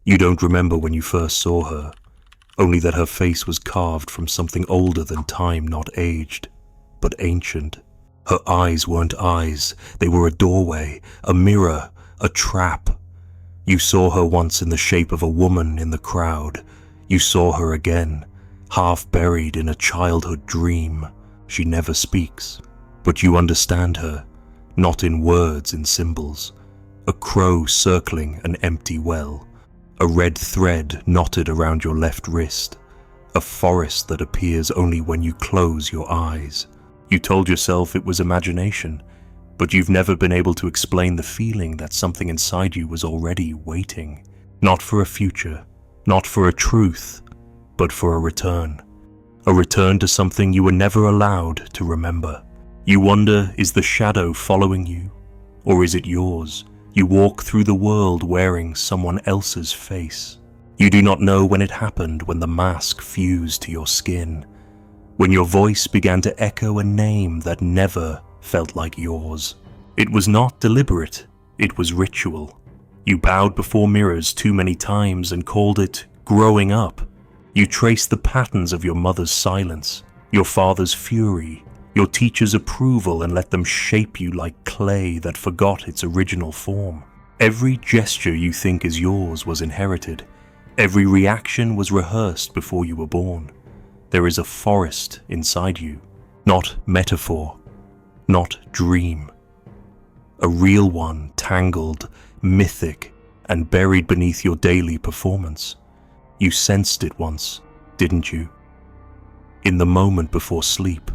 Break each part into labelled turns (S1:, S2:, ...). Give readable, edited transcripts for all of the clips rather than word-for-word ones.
S1: You don't remember when you first saw her, only that her face was carved from something older than time not aged, but ancient. Her eyes weren't eyes, they were a doorway, a mirror, a trap. You saw her once in the shape of a woman in the crowd. You saw her again, half buried in a childhood dream. She never speaks, but you understand her, not in words, in symbols. A crow circling an empty well, a red thread knotted around your left wrist, a forest that appears only when you close your eyes. You told yourself it was imagination, but you've never been able to explain the feeling that something inside you was already waiting, not for a future, not for a truth, but for a return to something you were never allowed to remember. You wonder, is the shadow following you, or is it yours? You walk through the world wearing someone else's face. You do not know when it happened, when the mask fused to your skin, when your voice began to echo a name that never felt like yours. It was not deliberate, it was ritual. You bowed before mirrors too many times and called it growing up. You traced the patterns of your mother's silence, your father's fury, your teacher's approval, and let them shape you like clay that forgot its original form. Every gesture you think is yours was inherited. Every reaction was rehearsed before you were born. There is a forest inside you, not metaphor, not dream. A real one, tangled, mythic, and buried beneath your daily performance. You sensed it once, didn't you? In the moment before sleep,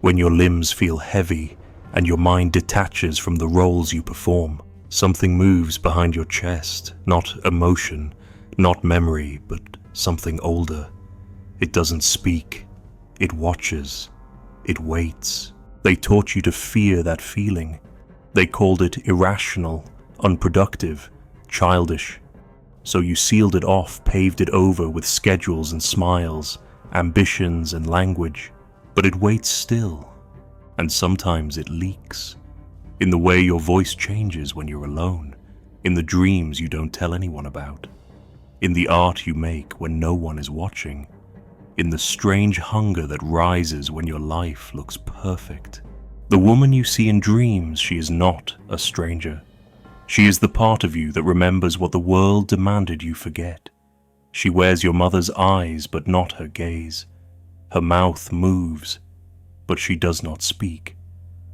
S1: when your limbs feel heavy and your mind detaches from the roles you perform, something moves behind your chest, not emotion, not memory, but something older. It doesn't speak, it watches, it waits. They taught you to fear that feeling. They called it irrational, unproductive, childish. So you sealed it off, paved it over with schedules and smiles, ambitions and language. But it waits still, and sometimes it leaks. In the way your voice changes when you're alone, in the dreams you don't tell anyone about, in the art you make when no one is watching, in the strange hunger that rises when your life looks perfect. The woman you see in dreams, she is not a stranger. She is the part of you that remembers what the world demanded you forget. She wears your mother's eyes, but not her gaze. Her mouth moves, but she does not speak.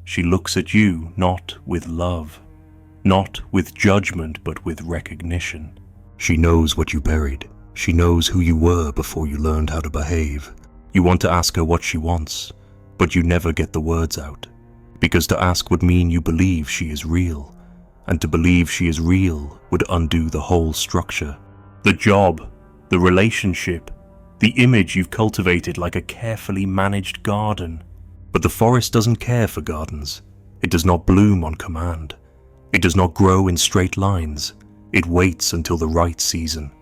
S1: She looks at you not with love, not with judgment, but with recognition. She knows what you buried. She knows who you were before you learned how to behave. You want to ask her what she wants, but you never get the words out, because to ask would mean you believe she is real, and to believe she is real would undo the whole structure. The job, the relationship, the image you've cultivated like a carefully managed garden. But the forest doesn't care for gardens. It does not bloom on command. It does not grow in straight lines. It waits until the right season,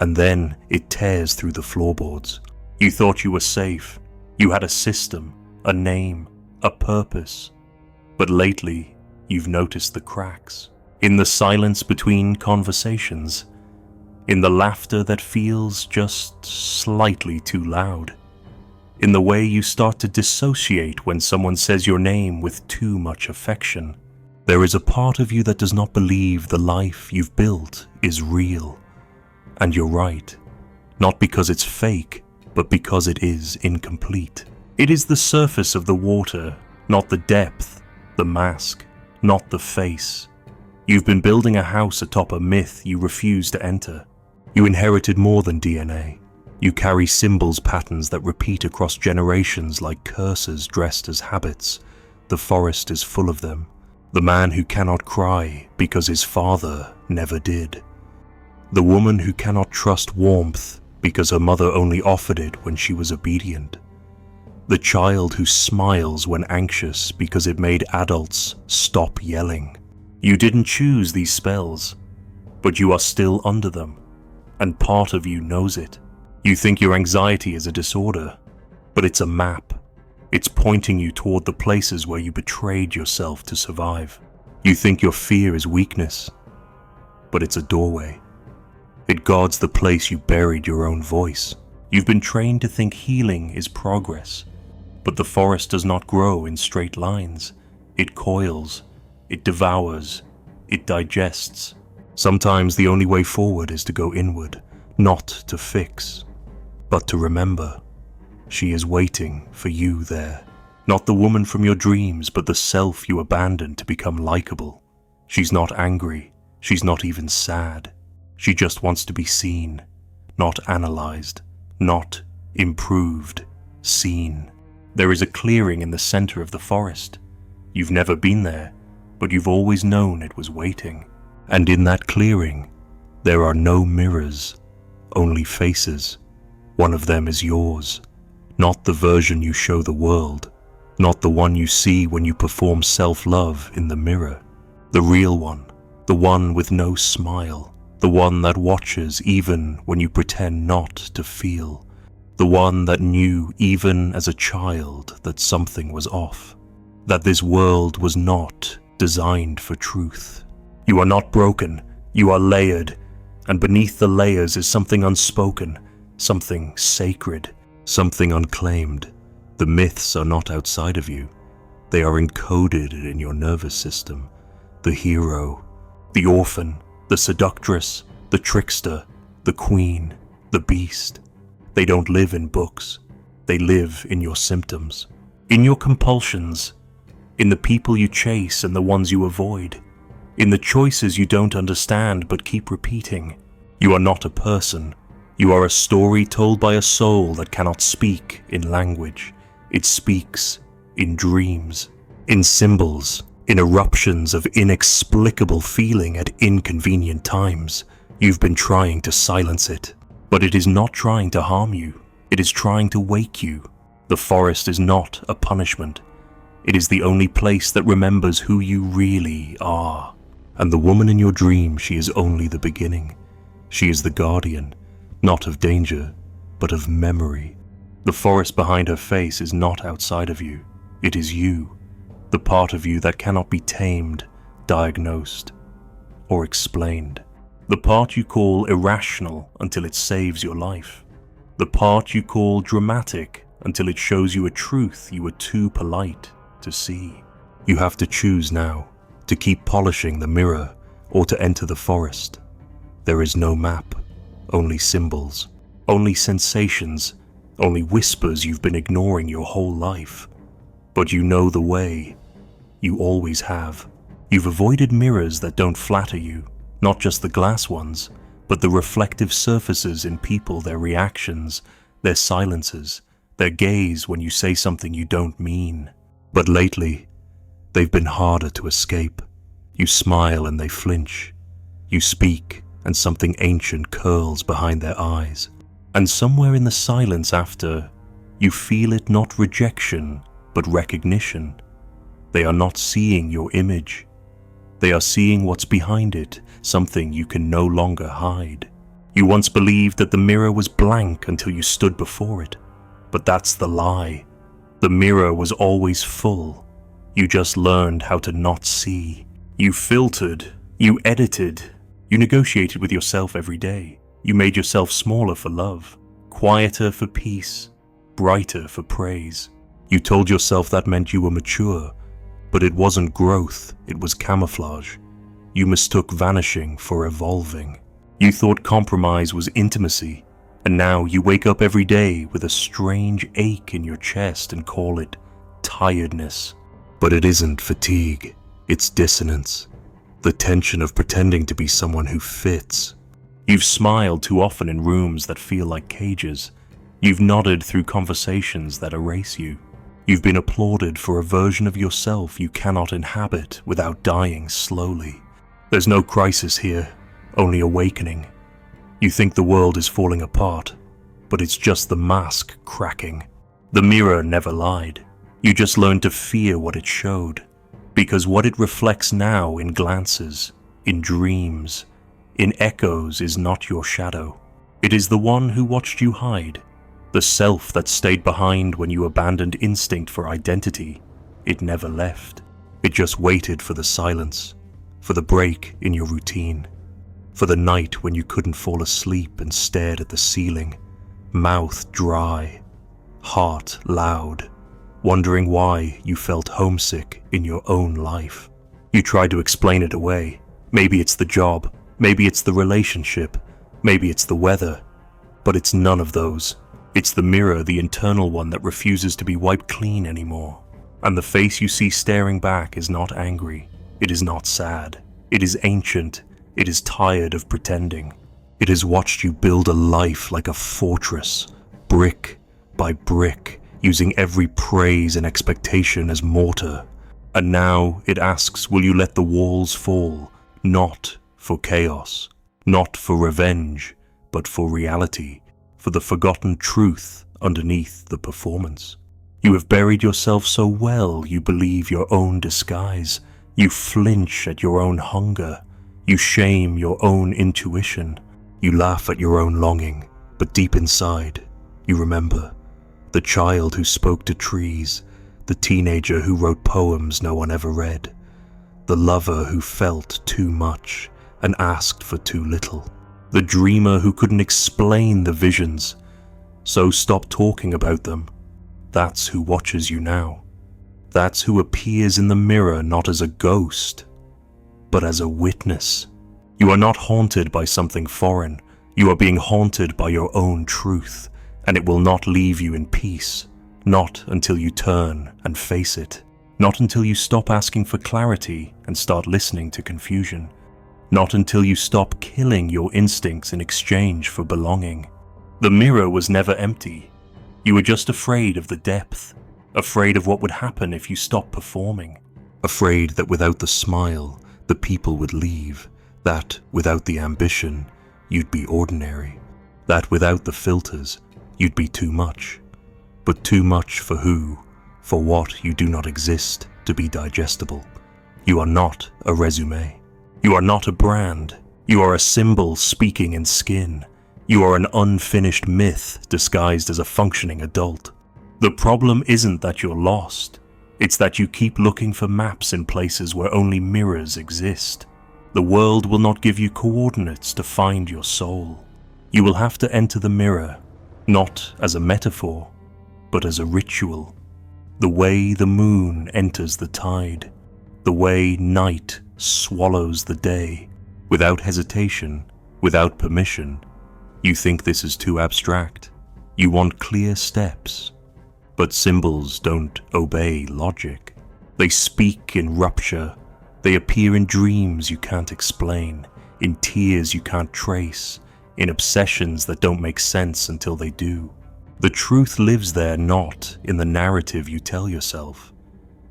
S1: and then it tears through the floorboards. You thought you were safe. You had a system, a name, a purpose. But lately, you've noticed the cracks. In the silence between conversations. In the laughter that feels just slightly too loud. In the way you start to dissociate when someone says your name with too much affection. There is a part of you that does not believe the life you've built is real. And you're right. Not because it's fake, but because it is incomplete. It is the surface of the water, not the depth, the mask, not the face. You've been building a house atop a myth you refuse to enter. You inherited more than DNA. You carry symbols patterns that repeat across generations like curses dressed as habits. The forest is full of them. The man who cannot cry because his father never did. The woman who cannot trust warmth because her mother only offered it when she was obedient. The child who smiles when anxious because it made adults stop yelling. You didn't choose these spells, but you are still under them, and part of you knows it. You think your anxiety is a disorder, but it's a map. It's pointing you toward the places where you betrayed yourself to survive. You think your fear is weakness, but it's a doorway. It guards the place you buried your own voice. You've been trained to think healing is progress. But the forest does not grow in straight lines. It coils, it devours, it digests. Sometimes the only way forward is to go inward, not to fix, but to remember. She is waiting for you there. Not the woman from your dreams, but the self you abandoned to become likable. She's not angry. She's not even sad. She just wants to be seen, not analyzed, not improved, seen. There is a clearing in the center of the forest. You've never been there, but you've always known it was waiting. And in that clearing, there are no mirrors, only faces. One of them is yours, not the version you show the world, not the one you see when you perform self-love in the mirror. The real one, the one with no smile, the one that watches even when you pretend not to feel, the one that knew even as a child that something was off, that this world was not designed for truth. You are not broken, you are layered, and beneath the layers is something unspoken, something sacred, something unclaimed. The myths are not outside of you. They are encoded in your nervous system. The hero, the orphan, the seductress, the trickster, the queen, the beast. They don't live in books. They live in your symptoms, in your compulsions, in the people you chase and the ones you avoid, in the choices you don't understand but keep repeating. You are not a person. You are a story told by a soul that cannot speak in language. It speaks in dreams, in symbols, in eruptions of inexplicable feeling at inconvenient times. You've been trying to silence it, but it is not trying to harm you. It is trying to wake you. The forest is not a punishment. It is the only place that remembers who you really are. And the woman in your dream, she is only the beginning. She is the guardian, not of danger, but of memory. The forest behind her face is not outside of you. It is you, the part of you that cannot be tamed, diagnosed, or explained. The part you call irrational until it saves your life. The part you call dramatic until it shows you a truth you were too polite to see. You have to choose now, to keep polishing the mirror or to enter the forest. There is no map, only symbols, only sensations, only whispers you've been ignoring your whole life. But you know the way. You always have. You've avoided mirrors that don't flatter you, not just the glass ones, but the reflective surfaces in people, their reactions, their silences, their gaze when you say something you don't mean. But lately, they've been harder to escape. You smile and they flinch. You speak and something ancient curls behind their eyes. And somewhere in the silence after, you feel it not rejection, but recognition. They are not seeing your image. They are seeing what's behind it, something you can no longer hide. You once believed that the mirror was blank until you stood before it. But that's the lie. The mirror was always full. You just learned how to not see. You filtered. You edited. You negotiated with yourself every day. You made yourself smaller for love, quieter for peace, brighter for praise. You told yourself that meant you were mature, but it wasn't growth, it was camouflage. You mistook vanishing for evolving. You thought compromise was intimacy, and now you wake up every day with a strange ache in your chest and call it tiredness. But it isn't fatigue, it's dissonance. The tension of pretending to be someone who fits. You've smiled too often in rooms that feel like cages. You've nodded through conversations that erase you. You've been applauded for a version of yourself you cannot inhabit without dying slowly. There's no crisis here, only awakening. You think the world is falling apart, but it's just the mask cracking. The mirror never lied. You just learned to fear what it showed, because what it reflects now in glances, in dreams, in echoes is not your shadow. It is the one who watched you hide, the self that stayed behind when you abandoned instinct for identity. It never left. It just waited for the silence, for the break in your routine. For the night when you couldn't fall asleep and stared at the ceiling, mouth dry, heart loud, wondering why you felt homesick in your own life. You tried to explain it away. Maybe it's the job, maybe it's the relationship, maybe it's the weather, but it's none of those. It's the mirror, the internal one that refuses to be wiped clean anymore. And the face you see staring back is not angry, it is not sad, it is ancient, it is tired of pretending. It has watched you build a life like a fortress, brick by brick, using every praise and expectation as mortar. And now it asks, will you let the walls fall, not for chaos, not for revenge, but for reality, for the forgotten truth underneath the performance. You have buried yourself so well you believe your own disguise. You flinch at your own hunger. You shame your own intuition. You laugh at your own longing, but deep inside, you remember. The child who spoke to trees, the teenager who wrote poems no one ever read, the lover who felt too much and asked for too little, the dreamer who couldn't explain the visions, so stop talking about them. That's who watches you now. That's who appears in the mirror not as a ghost, but as a witness. You are not haunted by something foreign. You are being haunted by your own truth, and it will not leave you in peace. Not until you turn and face it. Not until you stop asking for clarity and start listening to confusion. Not until you stop killing your instincts in exchange for belonging. The mirror was never empty. You were just afraid of the depth, afraid of what would happen if you stopped performing, afraid that without the smile, the people would leave, that without the ambition, you'd be ordinary, that without the filters, you'd be too much. But too much for who? For what you do not exist to be digestible. You are not a resume. You are not a brand. You are a symbol speaking in skin. You are an unfinished myth disguised as a functioning adult. The problem isn't that you're lost. It's that you keep looking for maps in places where only mirrors exist. The world will not give you coordinates to find your soul. You will have to enter the mirror, not as a metaphor, but as a ritual. The way the moon enters the tide, the way night swallows the day, without hesitation, without permission. You think this is too abstract. You want clear steps. But symbols don't obey logic. They speak in rupture. They appear in dreams you can't explain, in tears you can't trace, in obsessions that don't make sense until they do. The truth lives there not in the narrative you tell yourself,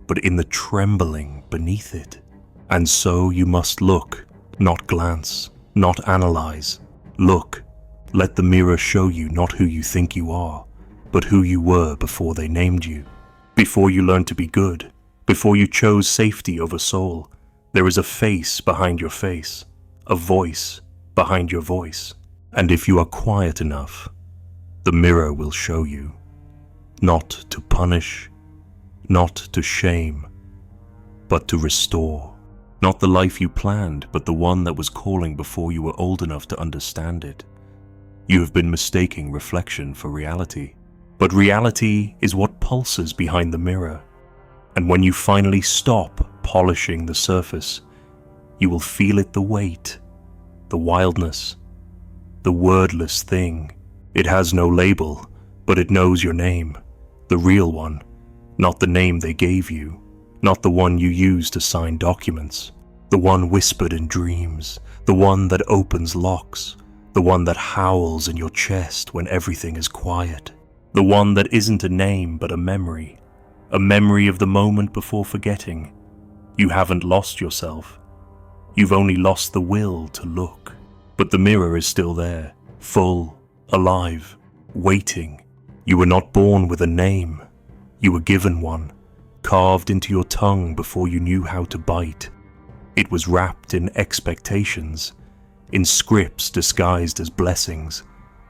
S1: but in the trembling beneath it. And so you must look, not glance, not analyze. Look. Let the mirror show you not who you think you are, but who you were before they named you. Before you learned to be good, before you chose safety over soul, there is a face behind your face, a voice behind your voice. And if you are quiet enough, the mirror will show you. Not to punish, not to shame, but to restore. Not the life you planned, but the one that was calling before you were old enough to understand it. You have been mistaking reflection for reality. But reality is what pulses behind the mirror. And when you finally stop polishing the surface, you will feel it, the weight, the wildness, the wordless thing. It has no label, but it knows your name, the real one, not the name they gave you, not the one you use to sign documents, the one whispered in dreams, the one that opens locks, the one that howls in your chest when everything is quiet, the one that isn't a name but a memory of the moment before forgetting. You haven't lost yourself. You've only lost the will to look. But the mirror is still there, full, alive, waiting. You were not born with a name. You were given one, carved into your tongue before you knew how to bite. It was wrapped in expectations, in scripts disguised as blessings,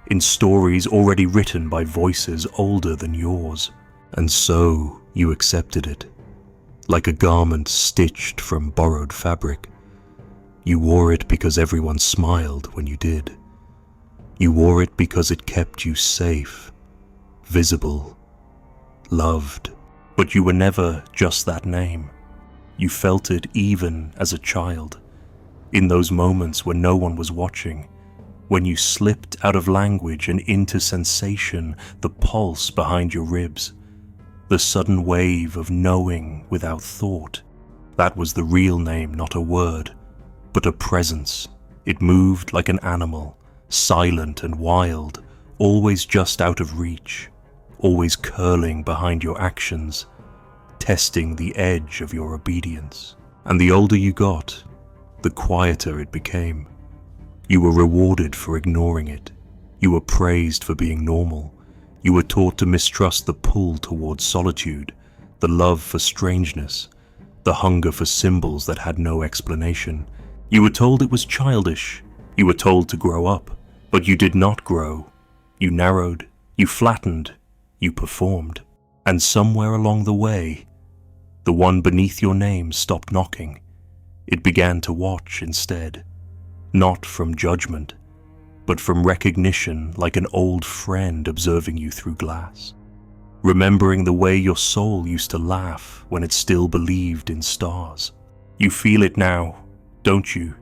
S1: in stories already written by voices older than yours. And so you accepted it, like a garment stitched from borrowed fabric. You wore it because everyone smiled when you did. You wore it because it kept you safe, visible, loved. But you were never just that name. You felt it even as a child, in those moments when no one was watching, when you slipped out of language and into sensation, the pulse behind your ribs, the sudden wave of knowing without thought. That was the real name, not a word, but a presence. It moved like an animal, silent and wild, always just out of reach, always curling behind your actions, testing the edge of your obedience. And the older you got, the quieter it became. You were rewarded for ignoring it. You were praised for being normal. You were taught to mistrust the pull towards solitude, the love for strangeness, the hunger for symbols that had no explanation. You were told it was childish. You were told to grow up, but you did not grow. You narrowed, you flattened, you performed. And somewhere along the way, the one beneath your name stopped knocking. It began to watch instead, not from judgment, but from recognition, like an old friend observing you through glass, remembering the way your soul used to laugh when it still believed in stars. You feel it now, don't you?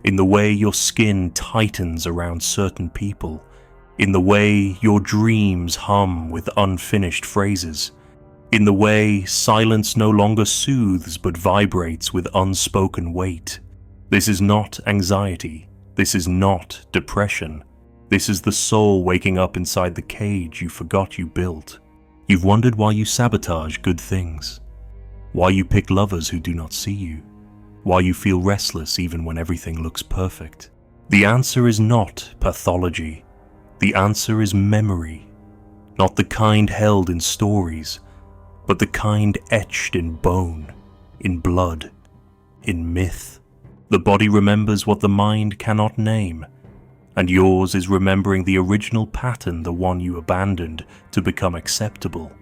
S1: In the way your skin tightens around certain people, in the way your dreams hum with unfinished phrases, in the way silence no longer soothes but vibrates with unspoken weight. This is not anxiety. This is not depression. This is the soul waking up inside the cage you forgot you built. You've wondered why you sabotage good things, why you pick lovers who do not see you, why you feel restless even when everything looks perfect. The answer is not pathology. The answer is memory, not the kind held in stories, but the kind etched in bone, in blood, in myth. The body remembers what the mind cannot name, and yours is remembering the original pattern, the one you abandoned to become acceptable,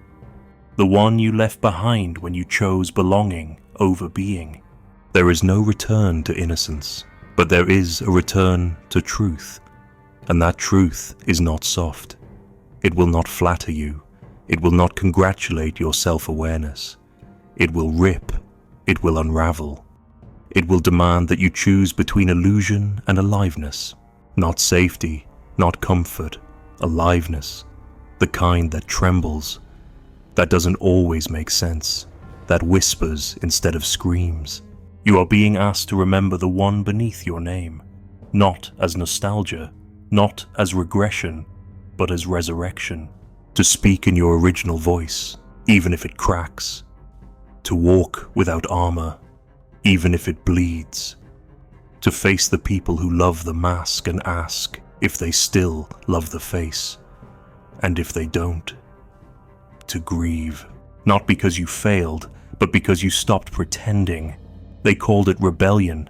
S1: the one you left behind when you chose belonging over being. There is no return to innocence, but there is a return to truth, and that truth is not soft. It will not flatter you. It will not congratulate your self-awareness. It will rip. It will unravel. It will demand that you choose between illusion and aliveness, not safety, not comfort, aliveness, the kind that trembles, that doesn't always make sense, that whispers instead of screams. You are being asked to remember the one beneath your name, not as nostalgia, not as regression, but as resurrection. To speak in your original voice, even if it cracks. To walk without armor, even if it bleeds. To face the people who love the mask and ask if they still love the face. And if they don't, to grieve. Not because you failed, but because you stopped pretending. They called it rebellion,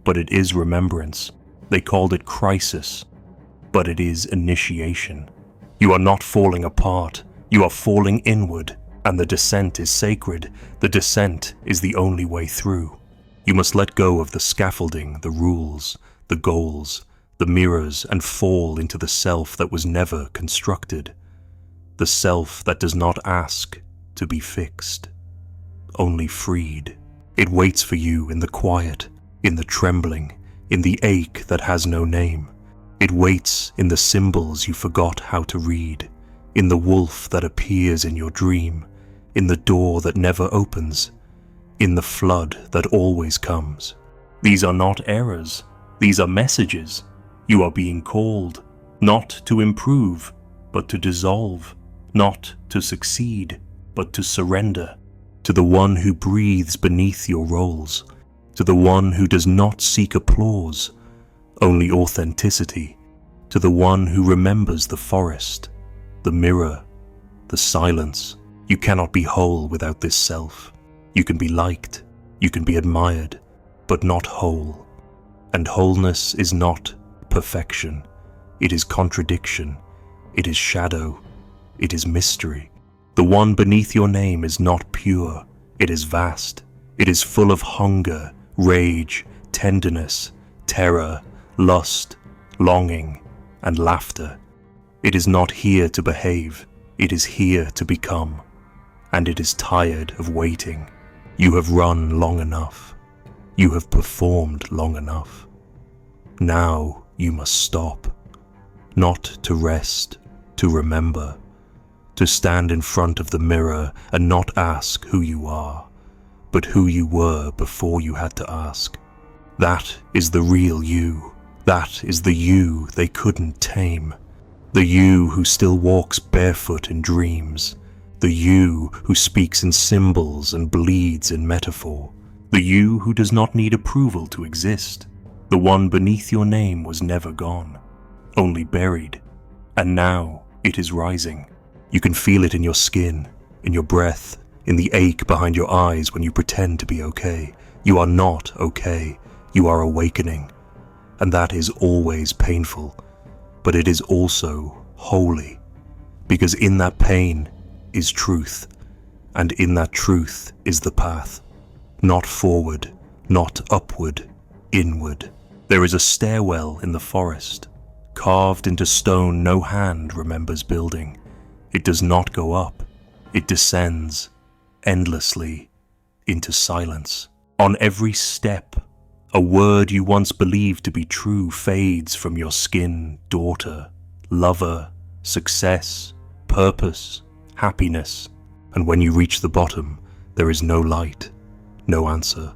S1: but it is remembrance. They called it crisis, but it is initiation. You are not falling apart, you are falling inward, and the descent is sacred. The descent is the only way through. You must let go of the scaffolding, the rules, the goals, the mirrors, and fall into the self that was never constructed. The self that does not ask to be fixed, only freed. It waits for you in the quiet, in the trembling, in the ache that has no name. It waits in the symbols you forgot how to read, in the wolf that appears in your dream, in the door that never opens, in the flood that always comes. These are not errors, these are messages. You are being called, not to improve, but to dissolve, not to succeed, but to surrender, to the one who breathes beneath your roles, to the one who does not seek applause, only authenticity, to the one who remembers the forest, the mirror, the silence. You cannot be whole without this self. You can be liked, you can be admired, but not whole. And wholeness is not perfection. It is contradiction. It is shadow. It is mystery. The one beneath your name is not pure. It is vast. It is full of hunger, rage, tenderness, terror, lust, longing, and laughter. It is not here to behave, it is here to become, and it is tired of waiting. You have run long enough. You have performed long enough. Now you must stop, not to rest, to remember, to stand in front of the mirror and not ask who you are, but who you were before you had to ask. That is the real you. That is the you they couldn't tame. The you who still walks barefoot in dreams. The you who speaks in symbols and bleeds in metaphor. The you who does not need approval to exist. The one beneath your name was never gone, only buried, and now it is rising. You can feel it in your skin, in your breath, in the ache behind your eyes when you pretend to be okay. You are not okay. You are awakening. And that is always painful, but it is also holy, because in that pain is truth, and in that truth is the path. Not forward, not upward, inward. There is a stairwell in the forest, carved into stone no hand remembers building. It does not go up, it descends endlessly into silence. On every step, a word you once believed to be true fades from your skin, daughter, lover, success, purpose, happiness. And when you reach the bottom, there is no light, no answer,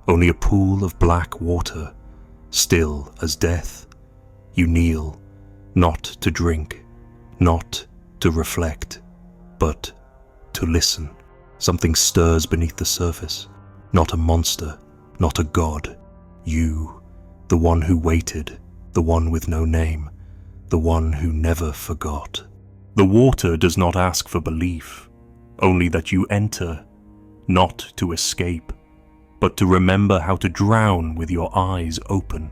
S1: only a pool of black water, still as death. You kneel, not to drink, not to reflect, but to listen. Something stirs beneath the surface, not a monster, not a god. You, the one who waited, the one with no name, the one who never forgot. The water does not ask for belief, only that you enter, not to escape, but to remember how to drown with your eyes open.